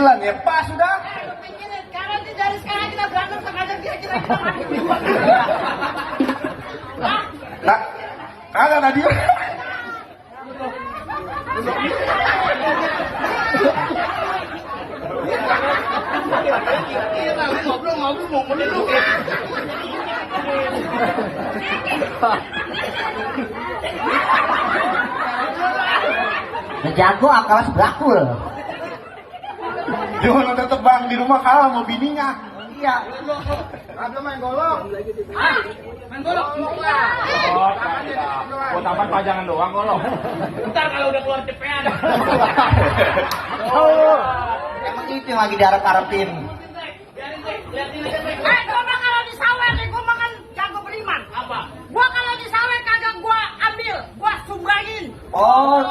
bilang ya pas sudah. Pikirin, kalau dari sekarang kita berantem terhadap dia kita mati. Kagak Nadia. Ngobrol mau dulu. Jago akalas berakul. Jangan tetep bang di rumah kalah sama bininya. Iya. Ada main golok. Main golok. Buat apa pajangan doang golok. Ntar kalau udah keluar cepean. Emang itu yang lagi diharap-harapin. Gua mah kalau di sawah nih, gua makan jago beriman. Apa? Gua kalau di sawah kagak gua ambil, gua sumbangin. Oh,